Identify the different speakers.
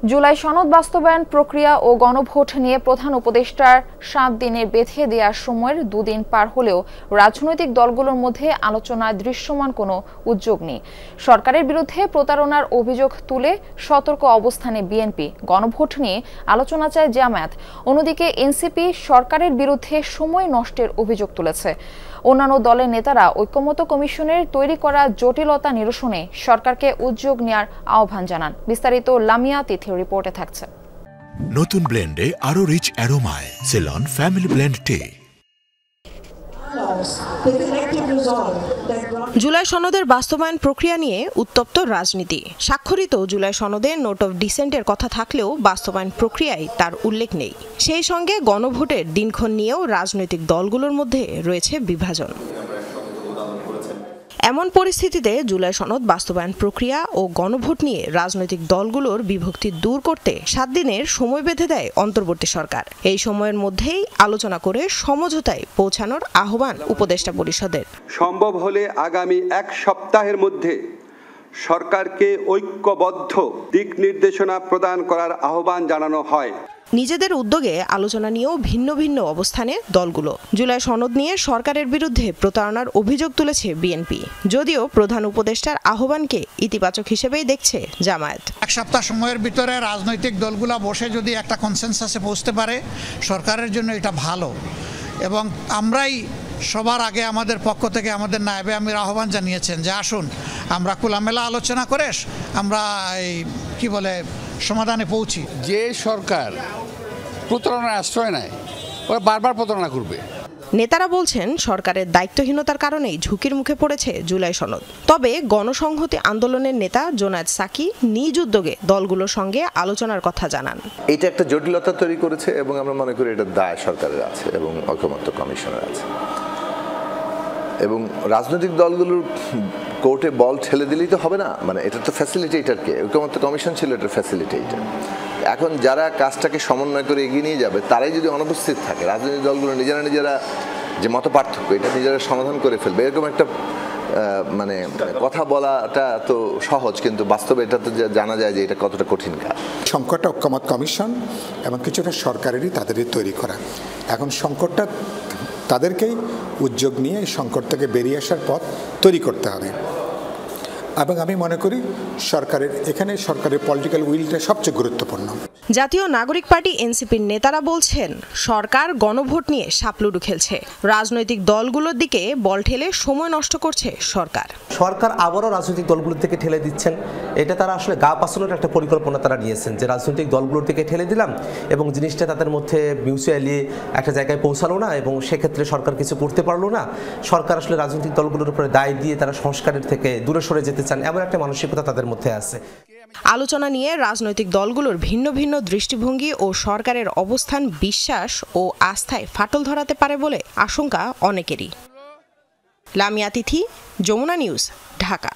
Speaker 1: জুলাই সনদ বাস্তবায়ন প্রক্রিয়া ও গণভোট নিয়ে প্রধান উপদেষ্টার 7 দিনের বেঁধে দেওয়ার সময়ের 2 দিন পার হলেও রাজনৈতিক দলগুলোর মধ্যে আলোচনায় দৃশ্যমান কোনো উদ্যোগ নেই। সরকারের বিরুদ্ধে প্রতারণার অভিযোগ তুলে সতর্ক অবস্থানে বিএনপি, গণভোট নিয়ে আলোচনা চায় জামায়াত। অন্যদিকে এনসিপি সরকারের বিরুদ্ধে সময় নষ্টের অভিযোগ তুলেছে। অন্যান্য দলের নেতারা ঐক্যমত্য কমিশনের তৈরি করা জটিলতা নিরসনে সরকারকে উদ্যোগ নেওয়ার আহ্বান জানান। বিস্তারিত লামিয়া তিথির রিপোর্টে থাকছে।
Speaker 2: নতুন ব্লেন্ডে আরো রিচ অ্যারোমায় সেলন ফ্যামিলি ব্লেন্ড টে।
Speaker 3: জুলাই সনদের বাস্তবায়ন প্রক্রিয়া নিয়ে উত্তপ্ত রাজনীতি। স্বাক্ষরিত জুলাই সনদে নোট অফ ডিসেন্টের কথা থাকলেও বাস্তবায়ন প্রক্রিয়ায় তার উল্লেখ নেই। সেই সঙ্গে গণভোটের দিনক্ষণ নিয়েও রাজনৈতিক দলগুলোর মধ্যে রয়েছে বিভাজন। এমন পরিস্থিতিতে জুলাই সনদ বাস্তবায়ন প্রক্রিয়া ও গণভোট নিয়ে রাজনৈতিক দলগুলোর বিভক্তি দূর করতে 7 দিনের সময় বেঁধে দেয় অন্তর্বর্তী সরকার। এই সময়ের মধ্যেই আলোচনা করে সমঝোতায় পৌঁছানোর আহ্বান উপদেষ্টা পরিষদের।
Speaker 4: সম্ভব হলে আগামী 1 সপ্তাহের মধ্যে সরকারকে ঐক্যবদ্ধ দিক নির্দেশনা প্রদান করার আহ্বান জানানো হয়।
Speaker 3: নিজেদের উদ্যোগে আলোচনা নিয়েও ভিন্ন ভিন্ন অবস্থানে দলগুলো। জুলাই সনদ নিয়ে সরকারের বিরুদ্ধে প্রতারণার অভিযোগ তুলেছে বিএনপি, যদিও প্রধান উপদেষ্টার আহ্বানকে ইতিবাচক হিসেবেই দেখছে জামায়াত।
Speaker 5: 1 সপ্তাহ সময়ের ভিতরে রাজনৈতিক দলগুলো বসে যদি একটা কনসেনসাসে পৌঁছতে পারে সরকারের জন্য এটা ভালো, এবং আমরাই সবার আগে আমাদের পক্ষ থেকে আমাদের নায়েবে আমির আহ্বান জানিয়েছেন যে আসুন আমরা খোলামেলা আলোচনা করে আমরা সমাধানে পৌঁছি।
Speaker 6: যে সরকার প্রতারণার আশ্রয় নেয় ওরা বারবার প্রতারণা করবে।
Speaker 3: নেতারা বলছেন সরকারের দায়িত্বহীনতার কারণেই ঝুঁকির মুখে পড়েছে জুলাই সনদ। তবে গণসংহতি আন্দোলনের নেতা জোনায়েদ সাকি নিজ উদ্যোগে দলগুলোর সঙ্গে আলোচনার কথা জানান।
Speaker 7: এটা একটা জটিলতা তৈরি করেছে এবং আমরা মনে করি এটা দায় সরকারের আছে এবং ঐকমত্য কমিশনের আছে, এবং রাজনৈতিক দলগুলোর কোর্টে বল ঠেলে দিলেই তো হবে না। মানে এটা তো ফ্যাসিলিটেটর কে, ঐকমত্য কমিশন ছিল এটা ফ্যাসিলিটেটর। এখন যারা কাজটাকে সমন্বয় করে এগিয়ে নিয়ে যাবে তারাই যদি অনুপস্থিত থাকে, রাজনৈতিক দলগুলো নিজেরা যে মত পার্থক্য এটা নিজেরা সমাধান করে ফেলবে, এরকম একটা কথা বলাটা তো সহজ, কিন্তু বাস্তবে এটা তো জানা যায় যে এটা কতটা কঠিন কাজ।
Speaker 8: সংকটটা ঐকমত্য কমিশন এবং কিছুটা সরকারেরই তাদেরই তৈরি করা। এখন সংকটটা তাদেরকেই উদ্যোগ নিয়ে এই সংকট থেকে বেরিয়ে আসার পথ তৈরি করতে হবে, এবং আমি মনে করি সরকারের পলিটিক্যাল উইলটা সবচেয়ে গুরুত্বপূর্ণ।
Speaker 3: জাতীয় নাগরিক পার্টি এনসিপির নেতারা বলছেন সরকার গণভোট নিয়ে সাপলুডু খেলছে, রাজনৈতিক দলগুলোর দিকে বল ঠেলে সময় নষ্ট করছে সরকার
Speaker 9: আবারও রাজনৈতিক দলগুলোর থেকে ঠেলে দিচ্ছেন। এটা তারা আসলে গা পাসানোর একটা পরিকল্পনা তারা নিয়েছেন যে রাজনৈতিক দলগুলোর দিকে ঠেলে দিলাম এবং জিনিসটা তাদের মধ্যে মিউচুয়ালি একটা জায়গায় পৌঁছালো না, এবং সেক্ষেত্রে সরকার কিছু করতে পারলো না। সরকার আসলে রাজনৈতিক দলগুলোর উপরে দায় দিয়ে তারা সংস্কারের থেকে দূরে সরে যেতে চান, এমন একটা মানসিকতা তাদের মধ্যে আছে।
Speaker 3: আলোচনা নিয়ে রাজনৈতিক দলগুলোর ভিন্ন ভিন্ন দৃষ্টিভঙ্গি ও সরকারের অবস্থান বিশ্বাস ও আস্থায় ফাটল ধরাতে পারে বলে আশঙ্কা অনেকেরই। লামিয়া তিথি, যমুনা নিউজ, ঢাকা।